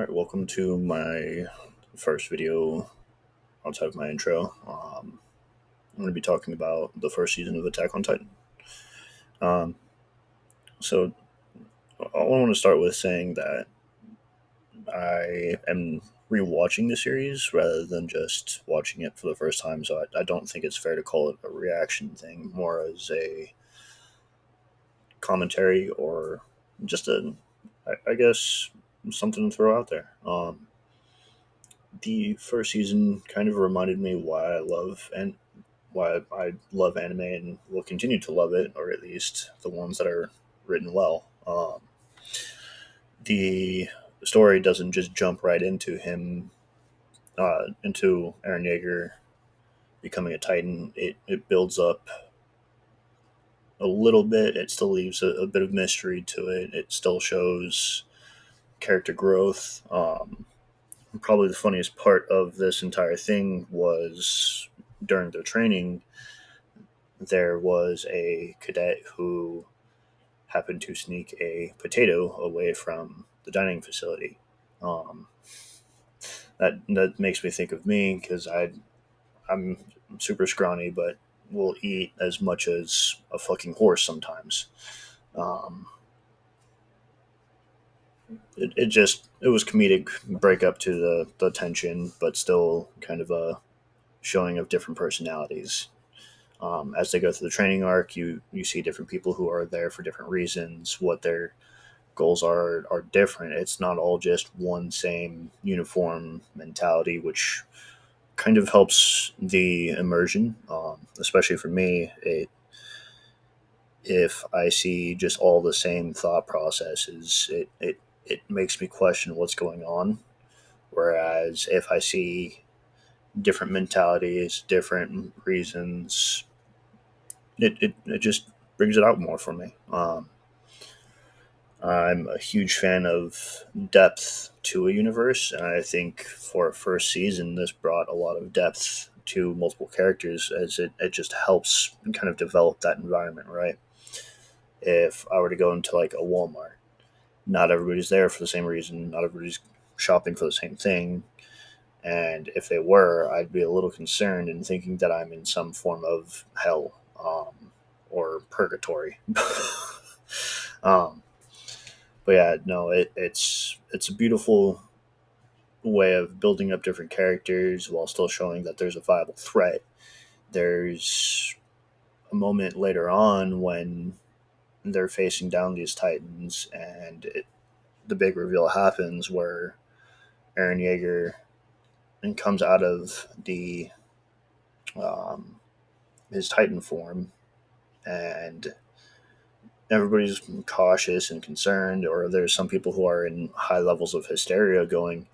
Alright, welcome to my first video outside of my intro. I'm going to be talking about the first season of Attack on Titan. Um, so, I want to start with saying that I am rewatching the series rather than just watching it for the first time, so I don't think it's fair to call it a reaction thing, more as a commentary or just I guess, something to throw out there. The first season kind of reminded me why I love anime and will continue to love it, or at least the ones that are written well. The story doesn't just jump right into into Eren Yeager becoming a Titan. It builds up a little bit. It still leaves a bit of mystery to it. It still shows character growth. Probably the funniest part of this entire thing was during their training, there was a cadet who happened to sneak a potato away from the dining facility. Um, that makes me think of me because I'm super scrawny, but will eat as much as a fucking horse sometimes. Um, it was comedic break up to the tension, but still kind of a showing of different personalities. As they go through the training arc, you see different people who are there for different reasons, what their goals are different. It's not all just one same uniform mentality, which kind of helps the immersion. Especially for me, if I see just all the same thought processes, it makes me question what's going on. Whereas if I see different mentalities, different reasons, it just brings it out more for me. I'm a huge fan of depth to a universe, and I think for a first season, this brought a lot of depth to multiple characters as it just helps kind of develop that environment, right? If I were to go into like a Walmart, not everybody's there for the same reason, not everybody's shopping for the same thing, and if they were, I'd be a little concerned in thinking that I'm in some form of hell or purgatory. um, but yeah, no, it's a beautiful way of building up different characters while still showing that there's a viable threat. There's a moment later on when they're facing down these titans, and the big reveal happens where Eren Yeager comes out of the um, his Titan form, and everybody's cautious and concerned, or there's some people who are in high levels of hysteria going,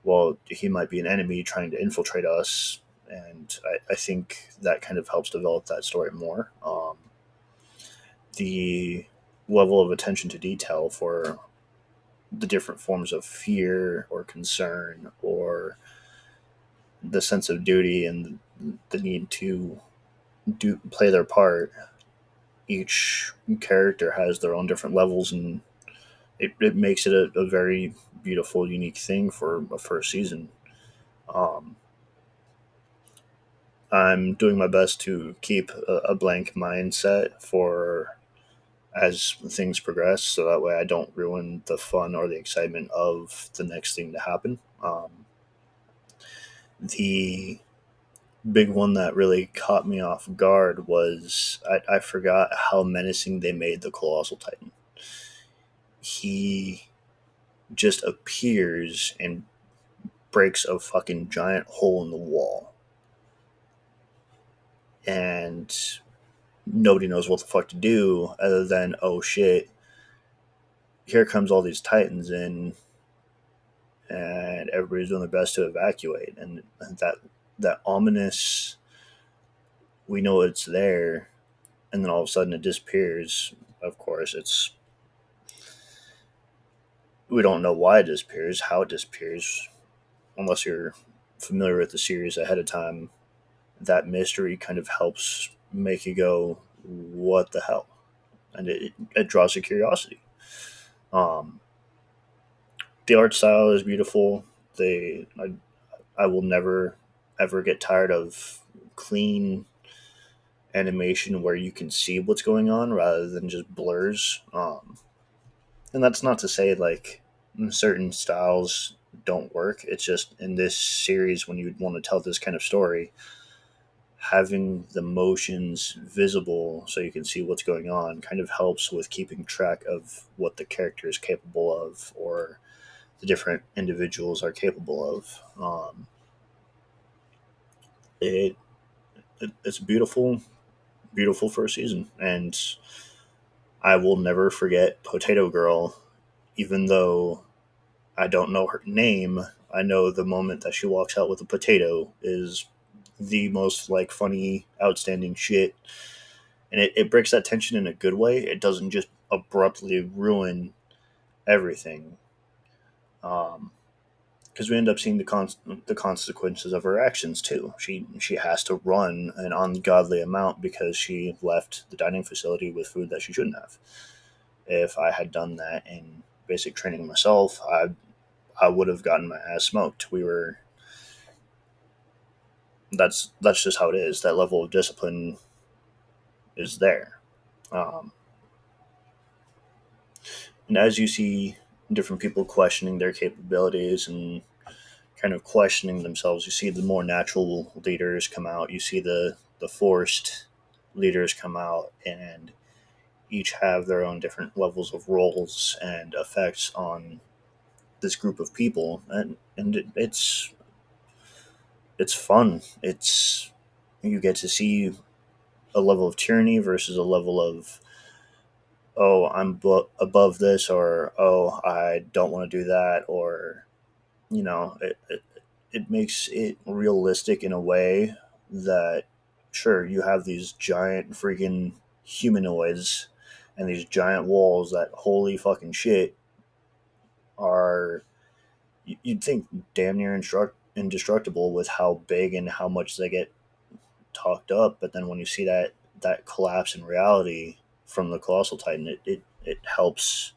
well, he might be an enemy trying to infiltrate us. And I think that kind of helps develop that story more. The level of attention to detail for the different forms of fear or concern or the sense of duty and the need to play their part. Each character has their own different levels, and it makes it a very beautiful, unique thing for a first season. Um, I'm doing my best to keep a blank mindset for as things progress, so that way I don't ruin the fun or the excitement of the next thing to happen. The big one that really caught me off guard was I forgot how menacing they made the Colossal Titan. He just appears and breaks a fucking giant hole in the wall, and nobody knows what the fuck to do other than, oh shit, here comes all these titans in, and everybody's doing their best to evacuate. And that ominous, we know it's there, and then all of a sudden it disappears. Of course, it's we don't know why it disappears, how it disappears, unless you're familiar with the series ahead of time. That mystery kind of helps make you go, what the hell? And it draws a curiosity. Um, The art style is beautiful. I will never ever get tired of clean animation where you can see what's going on rather than just blurs. And that's not to say like certain styles don't work. It's just in this series when you want to tell this kind of story, having the motions visible so you can see what's going on kind of helps with keeping track of what the character is capable of or the different individuals are capable of. It, it's beautiful, beautiful first season, and I will never forget Potato Girl, even though I don't know her name. I know the moment that she walks out with a potato is the most like funny, outstanding shit, and it breaks that tension in a good way. It doesn't just abruptly ruin everything. Um, because we end up seeing the consequences of her actions too. She has to run an ungodly amount because she left the dining facility with food that she shouldn't have. If I had done that in basic training myself, I would have gotten my ass smoked. We were that's just how it is. That level of discipline is there. Um, and as you see different people questioning their capabilities and kind of questioning themselves, you see the more natural leaders come out. You see the forced leaders come out, and each have their own different levels of roles and effects on this group of people, and it's fun. It's you get to see a level of tyranny versus a level of oh above this or oh I don't want to do that or it makes it realistic in a way that sure you have these giant freaking humanoids and these giant walls that holy fucking shit are you'd think damn near indestructible with how big and how much they get talked up, but then when you see that collapse in reality from the colossal titan, it helps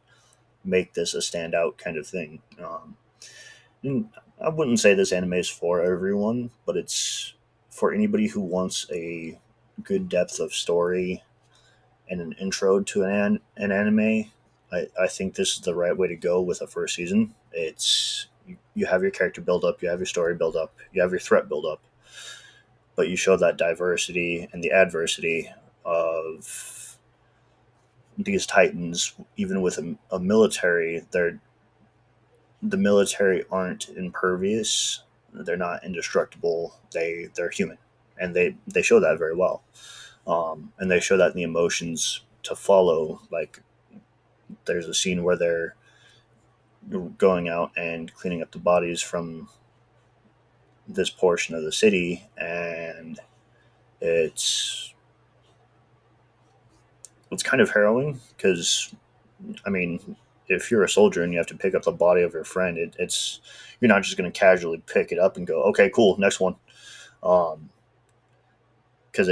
make this a standout kind of thing. And I wouldn't say this anime is for everyone, but it's for anybody who wants a good depth of story and an intro to an anime. I think this is the right way to go with a first season. You have your character build up, you have your story build up, you have your threat build up, but you show that diversity and the adversity of these titans. Even with a military, the military aren't impervious. They're not indestructible. They're human, and they show that very well. And they show that in the emotions to follow. Like there's a scene where they're going out and cleaning up the bodies from this portion of the city, and it's it's kind of harrowing because I mean, if you're a soldier and you have to pick up the body of your friend, it's you're not just going to casually pick it up and go, okay, cool, next one, because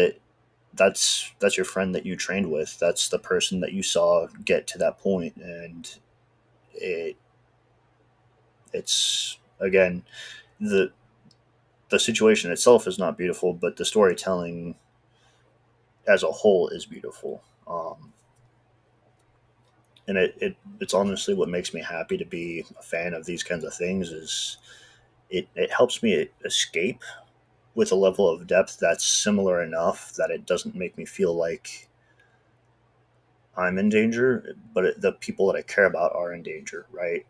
that's your friend that you trained with. That's the person that you saw get to that point, and it it's again the the situation itself is not beautiful, but the storytelling as a whole is beautiful. And it's honestly what makes me happy to be a fan of these kinds of things is it helps me escape with a level of depth that's similar enough that it doesn't make me feel like I'm in danger, but the people that I care about are in danger, right?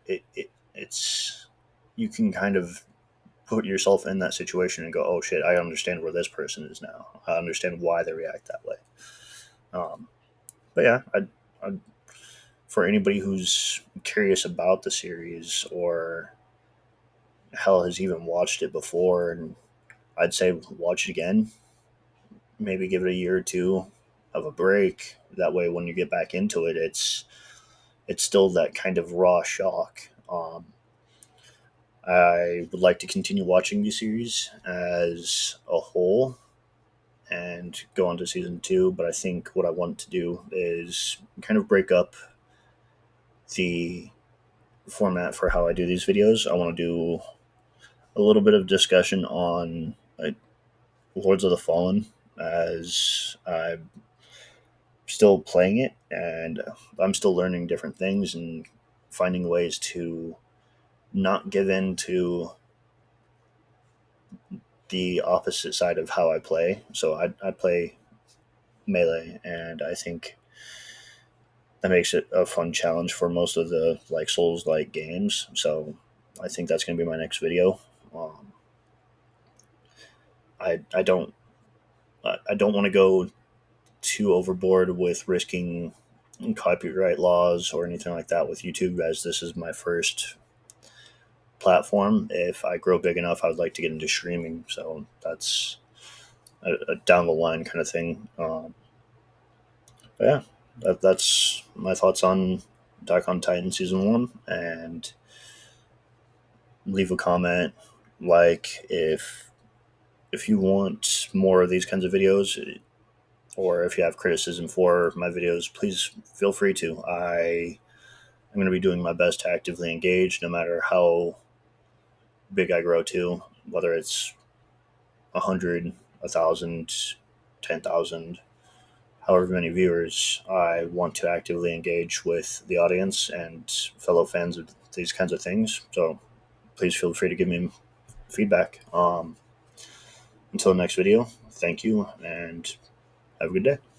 It's you can kind of put yourself in that situation and go, oh shit, I understand where this person is now. I understand why they react that way. Um, but yeah, I for anybody who's curious about the series or hell has even watched it before, and I'd say watch it again. Maybe give it a year or two of a break. That way, when you get back into it, it's still that kind of raw shock. I would like to continue watching the series as a whole and go on to season two, but I think what I want to do is kind of break up the format for how I do these videos. I want to do a little bit of discussion on Lords of the Fallen, as I'm still playing it and I'm still learning different things and finding ways to not give in to the opposite side of how I play. So I play melee, and I think that makes it a fun challenge for most of the like Souls like games. So I think that's going to be my next video. Um, I don't I don't want to go too overboard with risking copyright laws or anything like that with YouTube, as this is my first platform. If I grow big enough, I would like to get into streaming. So that's a down the line kind of thing. But yeah, that's my thoughts on Attack on Titan season one. And leave a comment, like if you want more of these kinds of videos, or if you have criticism for my videos, please feel free to. I'm going to be doing my best to actively engage, no matter how big I grow to, whether it's 100, 1,000, 10,000, however many viewers. I want to actively engage with the audience and fellow fans of these kinds of things. So please feel free to give me feedback. Until next video, thank you and have a good day.